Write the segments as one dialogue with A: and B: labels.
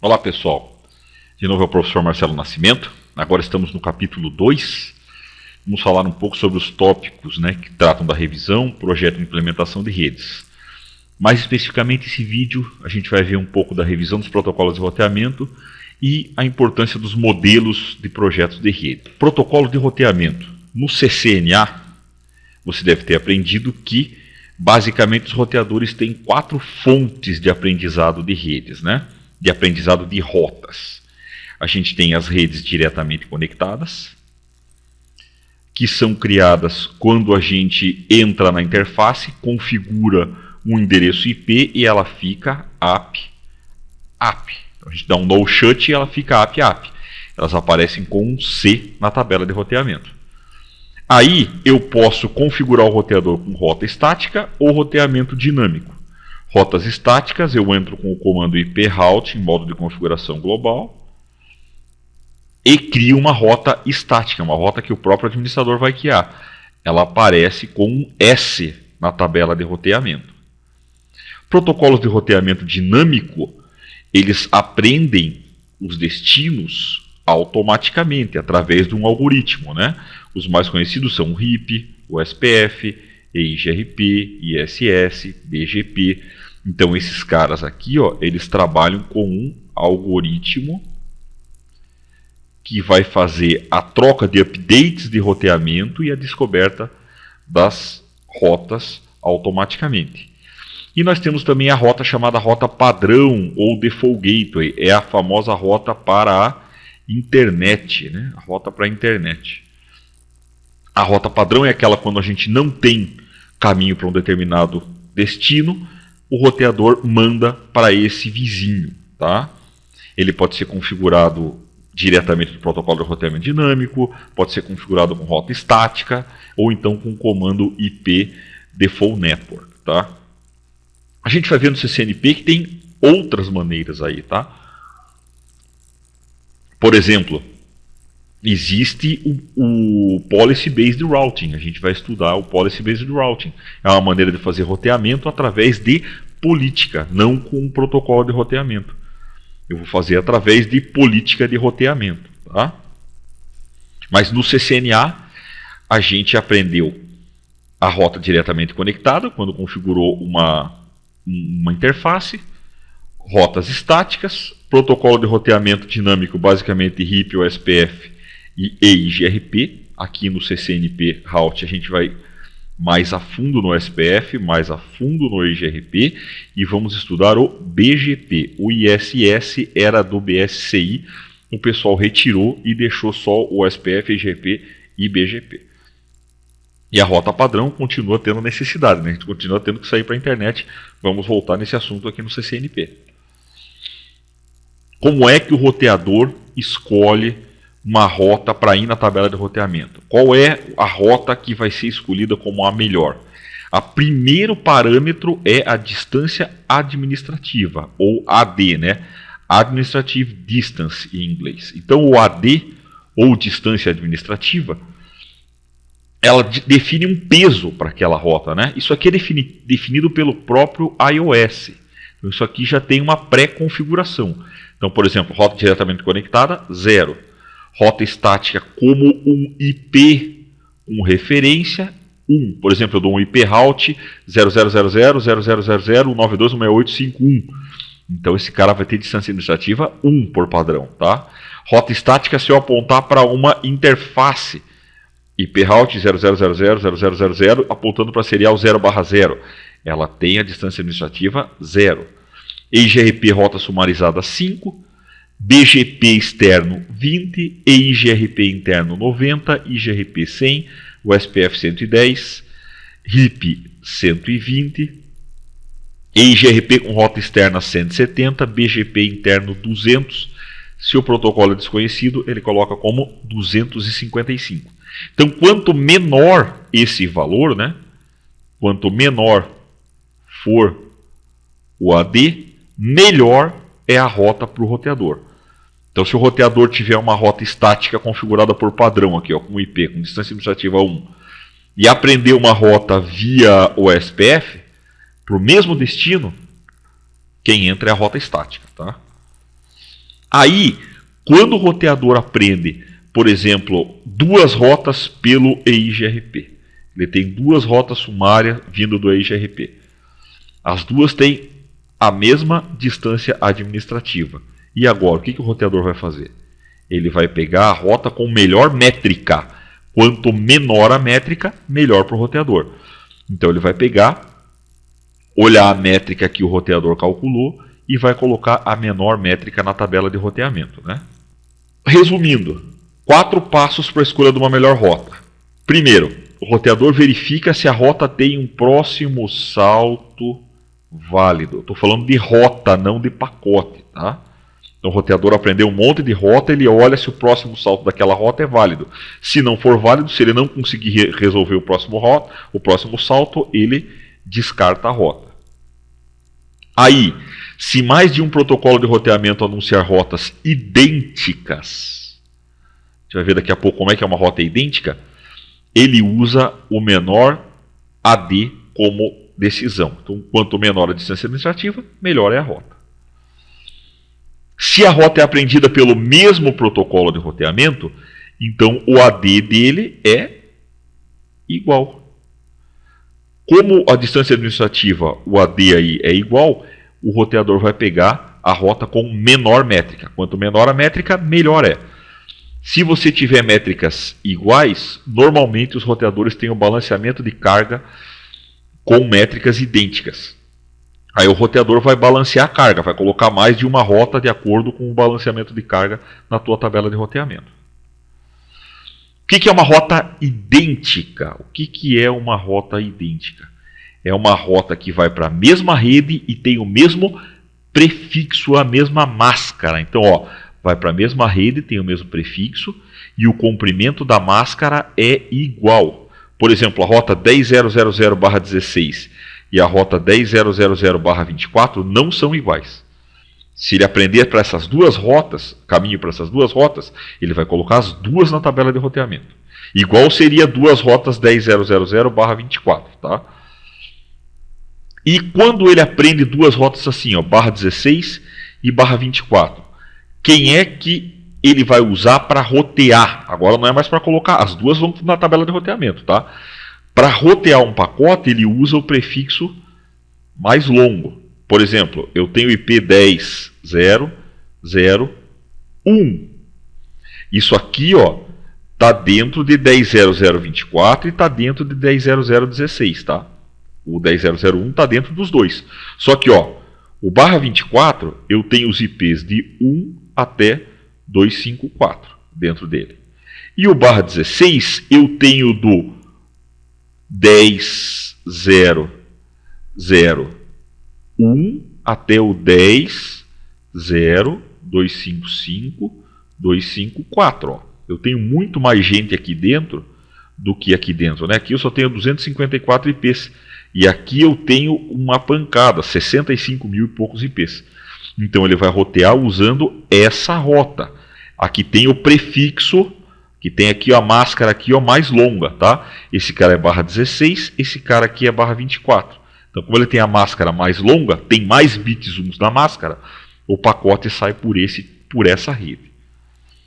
A: Olá pessoal, de novo é o professor Marcelo Nascimento. Agora estamos no capítulo 2. Vamos falar um pouco sobre os tópicos que tratam da revisão, projeto e implementação de redes. Mais especificamente esse vídeo a gente vai ver um pouco da revisão dos protocolos de roteamento e a importância dos modelos de projetos de rede. Protocolo de roteamento. No CCNA você deve ter aprendido que basicamente os roteadores têm 4 fontes de aprendizado de redes, de aprendizado de rotas. A gente tem as redes diretamente conectadas, que são criadas quando a gente entra na interface, configura um endereço IP e ela fica app. Então a gente dá um no shut e ela fica app. Elas aparecem com um C na tabela de roteamento. Aí eu posso configurar o roteador com rota estática ou roteamento dinâmico. Rotas estáticas, eu entro com o comando iproute em modo de configuração global e crio uma rota estática, uma rota que o próprio administrador vai criar. Ela aparece com um S na tabela de roteamento. Protocolos de roteamento dinâmico, eles aprendem os destinos automaticamente, através de um algoritmo. Os mais conhecidos são o RIP, o SPF, EIGRP, ISS, BGP. Então esses caras aqui, eles trabalham com um algoritmo que vai fazer a troca de updates de roteamento e a descoberta das rotas automaticamente. E nós temos também a rota chamada rota padrão ou default gateway, é a famosa rota para a internet, a rota para a internet. A rota padrão é aquela quando a gente não tem caminho para um determinado destino, o roteador manda para esse vizinho. Ele pode ser configurado diretamente do protocolo de roteamento dinâmico, pode ser configurado com rota estática ou então com o comando IP Default Network. A gente vai ver no CCNP que tem outras maneiras aí. Por exemplo, existe o Policy Based Routing. A gente vai estudar o Policy Based Routing. É uma maneira de fazer roteamento através de política, não com um protocolo de roteamento. Eu vou fazer através de política de roteamento. Mas no CCNA a gente aprendeu a rota diretamente conectada, quando configurou uma interface, rotas estáticas, protocolo de roteamento dinâmico, basicamente RIP, OSPF e EIGRP. Aqui no CCNP Route a gente vai mais a fundo no SPF, mais a fundo no EIGRP e vamos estudar o BGP. O ISS era do BSCI, o pessoal retirou e deixou só o SPF, EIGRP e BGP. E a rota padrão continua tendo necessidade, a gente continua tendo que sair para a internet. Vamos voltar nesse assunto aqui no CCNP. Como é que o roteador escolhe uma rota para ir na tabela de roteamento? Qual é a rota que vai ser escolhida como a melhor? O primeiro parâmetro é a distância administrativa, ou AD, Administrative Distance em inglês. Então o AD, ou distância administrativa, ela define um peso para aquela rota. Isso aqui é definido pelo próprio iOS. Então isso aqui já tem uma pré-configuração. Então, por exemplo, rota diretamente conectada, 0. Rota estática como um IP com referência, 1. Por exemplo, eu dou um IP route 00000000926851. Então esse cara vai ter distância administrativa 1 por padrão. Rota estática, se eu apontar para uma interface, IP route 00000000 apontando para serial 0/0. Ela tem a distância administrativa 0. EIGRP rota sumarizada 5. BGP externo 20, EIGRP interno 90, IGRP 100, USPF 110, RIP 120, EIGRP com rota externa 170, BGP interno 200. Se o protocolo é desconhecido, ele coloca como 255. Então, quanto menor esse valor, quanto menor for o AD, melhor é a rota para o roteador. Então, se o roteador tiver uma rota estática configurada por padrão, aqui, com IP, com distância administrativa 1, e aprender uma rota via OSPF, para o mesmo destino, quem entra é a rota estática. Aí, quando o roteador aprende, por exemplo, 2 rotas pelo EIGRP, ele tem 2 rotas sumárias vindo do EIGRP. As duas têm a mesma distância administrativa. E agora, o que o roteador vai fazer? Ele vai pegar a rota com melhor métrica. Quanto menor a métrica, melhor para o roteador. Então ele vai pegar, olhar a métrica que o roteador calculou e vai colocar a menor métrica na tabela de roteamento, né? Resumindo, 4 passos para a escolha de uma melhor rota. Primeiro, o roteador verifica se a rota tem um próximo salto válido. Estou falando de rota, não de pacote, tá? Então o roteador aprendeu um monte de rota, ele olha se o próximo salto daquela rota é válido. Se não for válido, se ele não conseguir resolver o próximo salto, ele descarta a rota. Aí, se mais de um protocolo de roteamento anunciar rotas idênticas, a gente vai ver daqui a pouco como é que é uma rota idêntica, ele usa o menor AD como decisão. Então, quanto menor a distância administrativa, melhor é a rota. Se a rota é aprendida pelo mesmo protocolo de roteamento, então o AD dele é igual. Como a distância administrativa, o AD aí é igual, o roteador vai pegar a rota com menor métrica. Quanto menor a métrica, melhor é. Se você tiver métricas iguais, normalmente os roteadores têm um balanceamento de carga com métricas idênticas. Aí o roteador vai balancear a carga, vai colocar mais de uma rota de acordo com o balanceamento de carga na tua tabela de roteamento. O que é uma rota idêntica? O que é uma rota idêntica? É uma rota que vai para a mesma rede e tem o mesmo prefixo, a mesma máscara. Então, ó, vai para a mesma rede, tem o mesmo prefixo e o comprimento da máscara é igual. Por exemplo, a rota 10000/16 e a rota 10000/24 não são iguais. Se ele aprender para essas duas rotas, caminho para essas duas rotas, ele vai colocar as duas na tabela de roteamento. Igual seria duas rotas 10000/24, tá? E quando ele aprende duas rotas assim, ó, /16 e /24, quem é que ele vai usar para rotear? Agora não é mais para colocar, as duas vão na tabela de roteamento, tá? Para rotear um pacote, ele usa o prefixo mais longo. Por exemplo, eu tenho IP 10.0.0.1. Isso aqui, ó, tá dentro de 10.0024 e tá dentro de 10.0016, tá? O 10.0.0.1 tá dentro dos dois. Só que, ó, o /24 eu tenho os IPs de 1 até 254 dentro dele. E o /16 eu tenho do 10.0.0.1 até o 10.0.255.254. Ó. Eu tenho muito mais gente aqui dentro do que aqui dentro, né? Aqui eu só tenho 254 IPs. E aqui eu tenho uma pancada, 65 mil e poucos IPs. Então ele vai rotear usando essa rota. Aqui tem o prefixo, que tem aqui a máscara aqui, ó, mais longa, tá? Esse cara é /16, esse cara aqui é /24. Então, como ele tem a máscara mais longa, tem mais bits uns na máscara, o pacote sai por essa rede.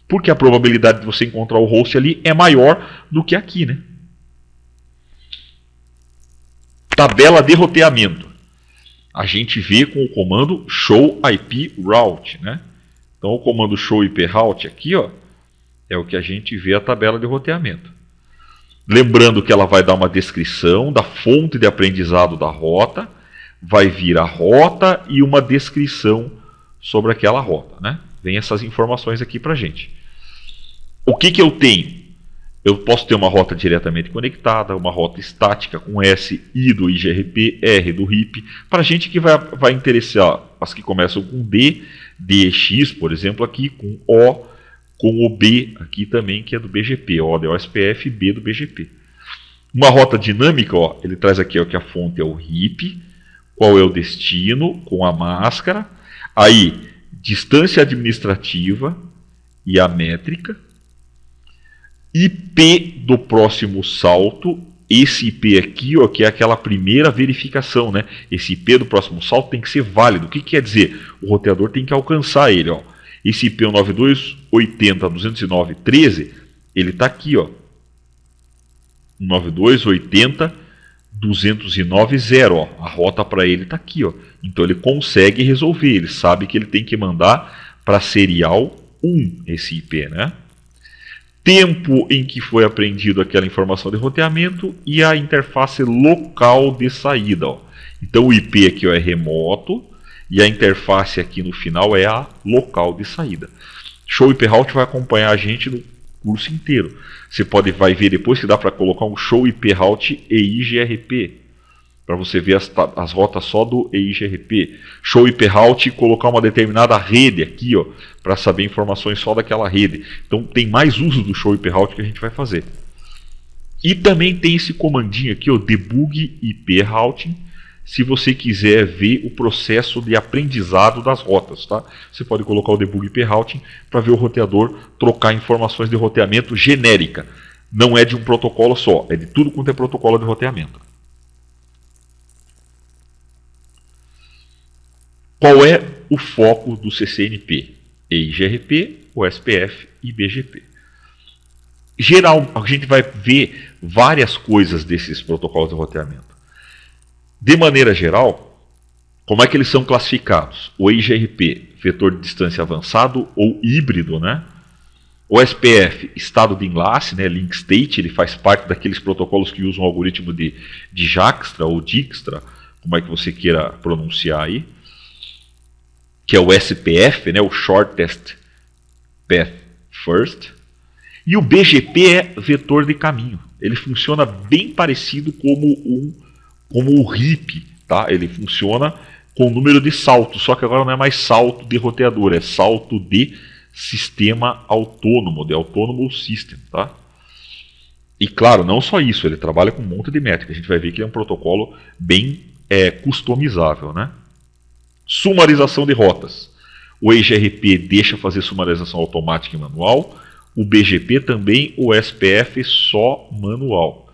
A: Porque a probabilidade de você encontrar o host ali é maior do que aqui, né? Tabela de roteamento. A gente vê com o comando show IP route, né? Então o comando show IP route aqui, ó, é o que a gente vê a tabela de roteamento. Lembrando que ela vai dar uma descrição da fonte de aprendizado da rota, vai vir a rota e uma descrição sobre aquela rota, né? Vem essas informações aqui pra gente. O que eu tenho? Eu posso ter uma rota diretamente conectada, uma rota estática com S, I do IGRP, R do RIP. Para gente que vai interessar as que começam com D, DEX, por exemplo, aqui, com O, com o B aqui também, que é do BGP. O do OSPF, B do BGP. Uma rota dinâmica, ó, ele traz aqui ó, que a fonte é o RIP, qual é o destino, com a máscara. Aí, distância administrativa e a métrica. IP do próximo salto, esse IP aqui, ó, que é aquela primeira verificação, né? Esse IP do próximo salto tem que ser válido. O que quer dizer? O roteador tem que alcançar ele, ó. Esse IP 192.80.209.13, ele está aqui, ó. 192.80.209.0, ó. A rota para ele está aqui, ó. Então ele consegue resolver, ele sabe que ele tem que mandar para serial 1 esse IP, né? Tempo em que foi apreendido aquela informação de roteamento e a interface local de saída, ó. Então o IP aqui, ó, é remoto e a interface aqui no final é a local de saída. Show IP Route vai acompanhar a gente no curso inteiro. Você vai ver depois que dá para colocar um Show IP Route EIGRP, para você ver as rotas só do EIGRP. Show IP Route e colocar uma determinada rede aqui, ó, para saber informações só daquela rede. Então tem mais uso do Show IP Route que a gente vai fazer. E também tem esse comandinho aqui, ó, Debug IP Routing, se você quiser ver o processo de aprendizado das rotas, tá? Você pode colocar o Debug IP Routing para ver o roteador trocar informações de roteamento genérica. Não é de um protocolo só, é de tudo quanto é protocolo de roteamento. Qual é o foco do CCNP? EIGRP, OSPF e BGP. Geral, a gente vai ver várias coisas desses protocolos de roteamento. De maneira geral, como é que eles são classificados? O EIGRP, vetor de distância avançado ou híbrido, né? O SPF, estado de enlace, né? Link state, ele faz parte daqueles protocolos que usam o algoritmo de Dijkstra ou Dijkstra, como é que você queira pronunciar aí, que é o SPF, né? O Shortest Path First. E o BGP é vetor de caminho. Ele funciona bem parecido como o RIP, tá? Ele funciona com o número de saltos, só que agora não é mais salto de roteador, é salto de sistema autônomo, de Autonomous System, tá? E claro, não só isso, ele trabalha com um monte de métrica. A gente vai ver que ele é um protocolo bem customizável, né? Sumarização de rotas. O EIGRP deixa fazer sumarização automática e manual, o BGP também, o SPF só manual.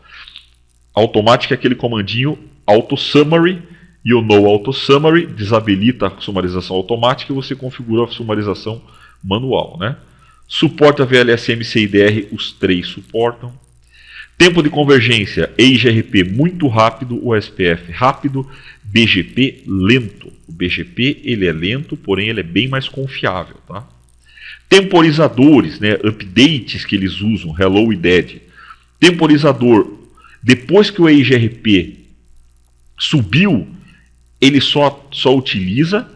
A: Automática é aquele comandinho Auto Summary, e o No Auto Summary desabilita a sumarização automática e você configura a sumarização manual, né? Suporte a VLSM, CIDR, os três suportam. Tempo de convergência, EIGRP muito rápido, o SPF rápido, BGP lento. O BGP ele é lento, porém ele é bem mais confiável, tá? Temporizadores, né? Updates que eles usam, hello e dead. Temporizador, depois que o EIGRP subiu, ele só utiliza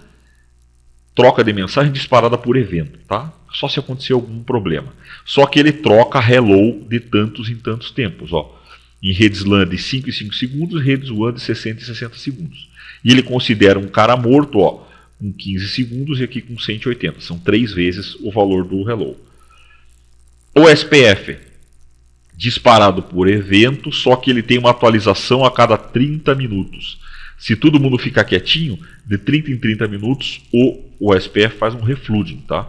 A: troca de mensagem disparada por evento, tá? Só se acontecer algum problema. Só que ele troca hello de tantos em tantos tempos, ó. Em redes LAN de 5 em 5 segundos, redes WAN de 60 em 60 segundos. E ele considera um cara morto, ó, com 15 segundos e aqui com 180. São 3 vezes o valor do hello. O SPF, disparado por evento, só que ele tem uma atualização a cada 30 minutos. Se todo mundo ficar quietinho, de 30 em 30 minutos, o SPF faz um reflooding, tá?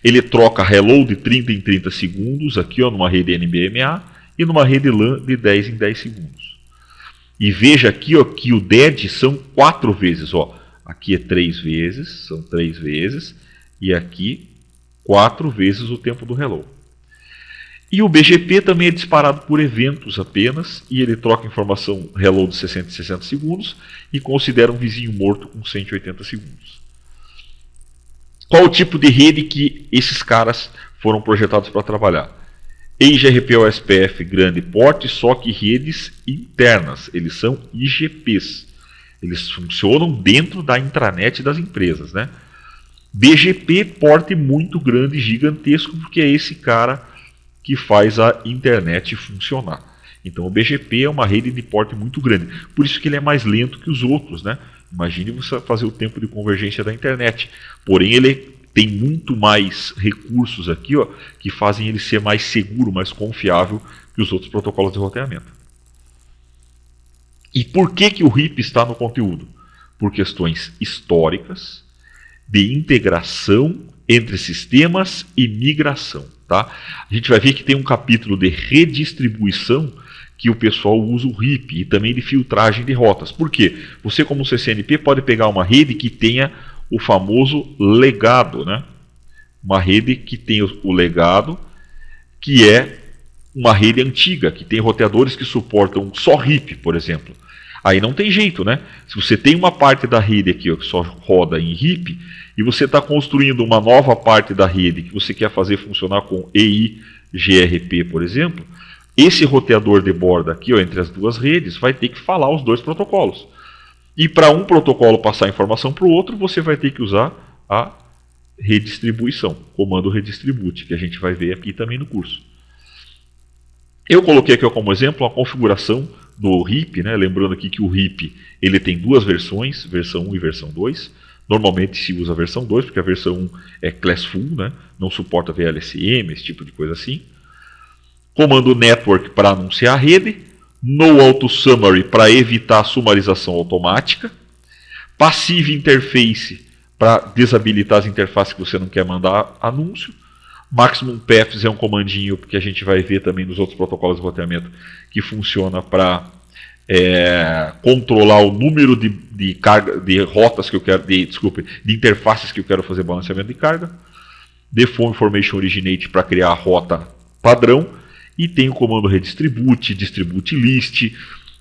A: Ele troca hello de 30 em 30 segundos, aqui ó, numa rede NBMA, e numa rede LAN de 10 em 10 segundos. E veja aqui ó, que o dead são 4 vezes. Ó. Aqui é 3 vezes, são 3 vezes, e aqui 4 vezes o tempo do hello. E o BGP também é disparado por eventos apenas, e ele troca informação hello de 60 em 60 segundos e considera um vizinho morto com 180 segundos. Qual o tipo de rede que esses caras foram projetados para trabalhar? EIGRP ou SPF grande porte, só que redes internas, eles são IGPs. Eles funcionam dentro da intranet das empresas, né? BGP, porte muito grande, gigantesco, porque é esse cara que faz a internet funcionar. Então o BGP é uma rede de porte muito grande, por isso que ele é mais lento que os outros, né? Imagine você fazer o tempo de convergência da internet, porém ele tem muito mais recursos aqui, ó, que fazem ele ser mais seguro, mais confiável que os outros protocolos de roteamento. E por que o RIP está no conteúdo? Por questões históricas, de integração entre sistemas e migração. Tá? A gente vai ver que tem um capítulo de redistribuição que o pessoal usa o RIP e também de filtragem de rotas. Por quê? Você como CCNP pode pegar uma rede que tenha o famoso legado, né? uma rede que tem o legado, que é uma rede antiga, que tem roteadores que suportam só RIP, por exemplo. Aí não tem jeito, né? Se você tem uma parte da rede aqui ó, que só roda em RIP, e você está construindo uma nova parte da rede que você quer fazer funcionar com EI-GRP, por exemplo, esse roteador de borda aqui ó, entre as duas redes vai ter que falar os dois protocolos. E para um protocolo passar informação para o outro, você vai ter que usar a redistribuição, comando redistribute, que a gente vai ver aqui também no curso. Eu coloquei aqui ó, como exemplo a configuração do RIP, né? Lembrando aqui que o RIP ele tem duas versões, versão 1 e versão 2. Normalmente se usa a versão 2, porque a versão 1 é class full, né? Não suporta VLSM, esse tipo de coisa assim. Comando network para anunciar a rede. No auto summary para evitar a sumarização automática. Passive interface para desabilitar as interfaces que você não quer mandar anúncio. Maximum paths é um comandinho que a gente vai ver também nos outros protocolos de roteamento que funciona para controlar o número de carga, de rotas que eu quero, de interfaces que eu quero fazer balanceamento de carga. Default Information Originate para criar a rota padrão. E tem o comando redistribute, distribute list,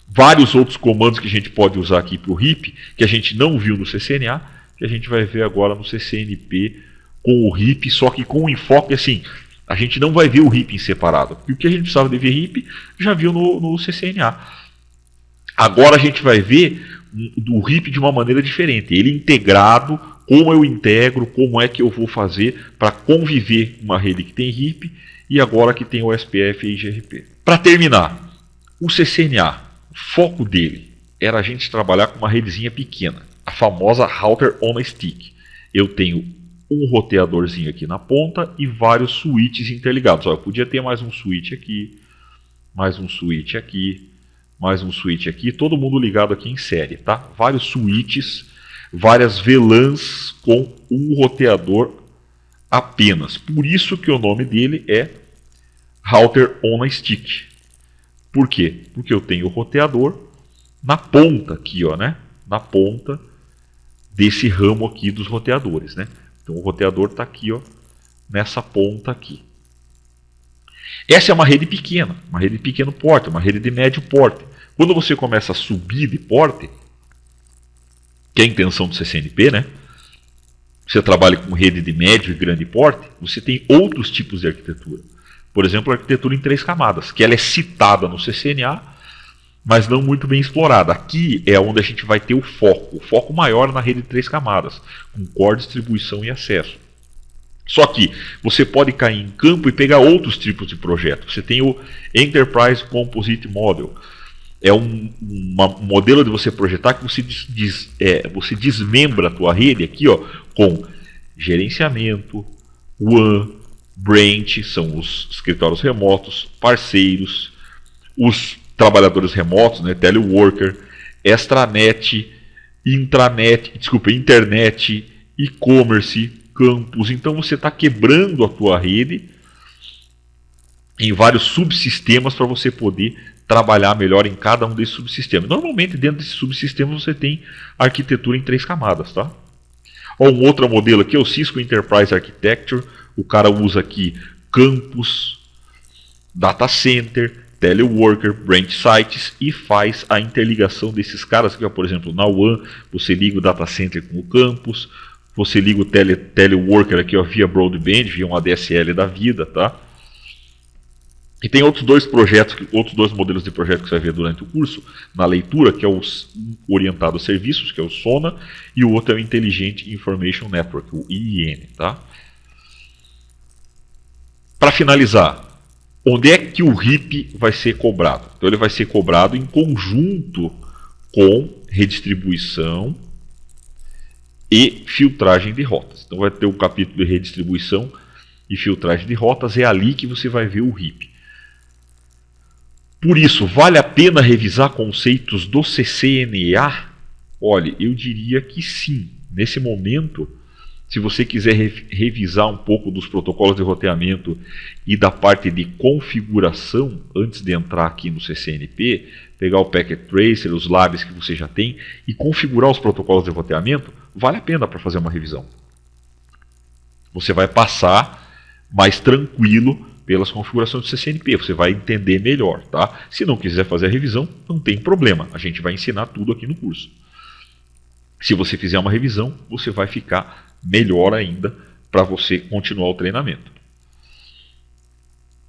A: vários outros comandos que a gente pode usar aqui para o RIP, que a gente não viu no CCNA, que a gente vai ver agora no CCNP com o RIP, só que com o enfoque assim, a gente não vai ver o RIP em separado, porque o que a gente precisava de ver RIP já viu no CCNA. Agora a gente vai ver o RIP de uma maneira diferente, ele integrado, como eu integro, como é que eu vou fazer para conviver com uma rede que tem RIP e agora que tem o SPF e IGRP. Para terminar, o CCNA, o foco dele era a gente trabalhar com uma redezinha pequena, a famosa Router on a Stick. Eu tenho um roteadorzinho aqui na ponta e vários switches interligados. Ó, eu podia ter mais um switch aqui, mais um switch aqui, mais um switch aqui, todo mundo ligado aqui em série, tá? Vários switches, várias VLANs com um roteador apenas. Por isso que o nome dele é Router on a Stick. Por quê? Porque eu tenho o roteador na ponta aqui, ó, né? Na ponta desse ramo aqui dos roteadores, né? Então o roteador está aqui, ó, nessa ponta aqui. Essa é uma rede pequena, uma rede de pequeno porte, uma rede de médio porte. Quando você começa a subir de porte, que é a intenção do CCNP, né? Você trabalha com rede de médio e grande porte, você tem outros tipos de arquitetura. Por exemplo, a arquitetura em 3 camadas, que ela é citada no CCNA, mas não muito bem explorada. Aqui é onde a gente vai ter o foco maior na rede de 3 camadas, com core, distribuição e acesso. Só que você pode cair em campo e pegar outros tipos de projeto. Você tem o Enterprise Composite Model. É um modelo de você projetar que você desmembra a tua rede aqui, ó, com gerenciamento, WAN, branch, são os escritórios remotos, parceiros, os trabalhadores remotos, né, teleworker, extranet, internet, e-commerce, campus. Então você está quebrando a tua rede em vários subsistemas para você poder trabalhar melhor em cada um desses subsistemas. Normalmente dentro desses subsistemas você tem arquitetura em 3 camadas, tá? Ó, um outro modelo aqui é o Cisco Enterprise Architecture. O cara usa aqui campus, data center, teleworker, branch sites e faz a interligação desses caras aqui, ó, por exemplo, na WAN você liga o data center com o campus, você liga o teleworker aqui, ó, via broadband, via um ADSL da vida, tá? E tem outros dois modelos de projeto que você vai ver durante o curso, na leitura, que é o orientado a serviços, que é o SONA, e o outro é o Intelligent Information Network, o IIN, tá? Para finalizar, onde é que o RIP vai ser cobrado? Então ele vai ser cobrado em conjunto com redistribuição e filtragem de rotas. Então vai ter um capítulo de redistribuição e filtragem de rotas, é ali que você vai ver o RIP. Por isso, vale a pena revisar conceitos do CCNA? Olha, eu diria que sim. Nesse momento, se você quiser revisar um pouco dos protocolos de roteamento e da parte de configuração, antes de entrar aqui no CCNP, pegar o Packet Tracer, os labs que você já tem e configurar os protocolos de roteamento, vale a pena para fazer uma revisão. Você vai passar mais tranquilo pelas configurações do CCNP, você vai entender melhor, tá? Se não quiser fazer a revisão, não tem problema, a gente vai ensinar tudo aqui no curso. Se você fizer uma revisão, você vai ficar melhor ainda para você continuar o treinamento.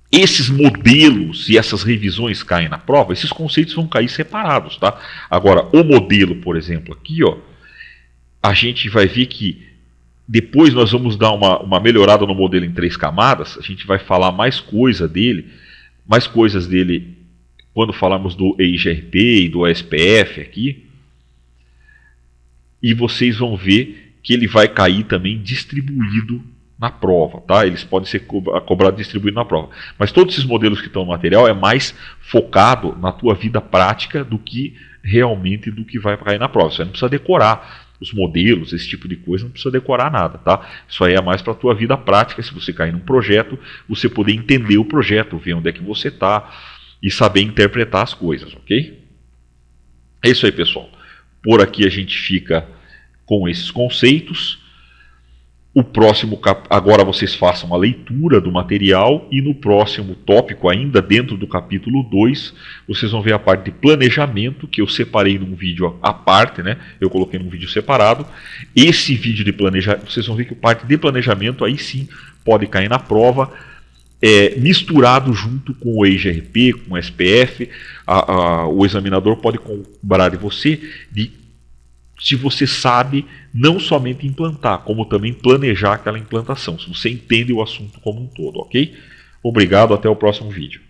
A: Esses modelos e essas revisões caem na prova, esses conceitos vão cair separados, tá? Agora, o modelo, por exemplo, aqui, ó, a gente vai ver que depois nós vamos dar uma melhorada no modelo em 3 camadas, a gente vai falar mais coisas dele quando falarmos do EIGRP e do SPF aqui. E vocês vão ver que ele vai cair também distribuído na prova, tá? Eles podem ser cobrados distribuído na prova. Mas todos esses modelos que estão no material é mais focado na tua vida prática do que realmente do que vai cair na prova. Você não precisa decorar os modelos, esse tipo de coisa, não precisa decorar nada, tá? Isso aí é mais para a tua vida prática. Se você cair num projeto, você poder entender o projeto, ver onde é que você está e saber interpretar as coisas, ok? É isso aí, pessoal. Por aqui a gente fica com esses conceitos. O próximo, agora vocês façam a leitura do material e no próximo tópico, ainda dentro do capítulo 2, vocês vão ver a parte de planejamento, que eu separei num vídeo à parte, né? Eu coloquei num vídeo separado. Esse vídeo de planejamento, vocês vão ver que a parte de planejamento aí sim pode cair na prova, misturado junto com o EIGRP, com o SPF. O examinador pode cobrar de você se você sabe não somente implantar, como também planejar aquela implantação, se você entende o assunto como um todo, ok? Obrigado, até o próximo vídeo.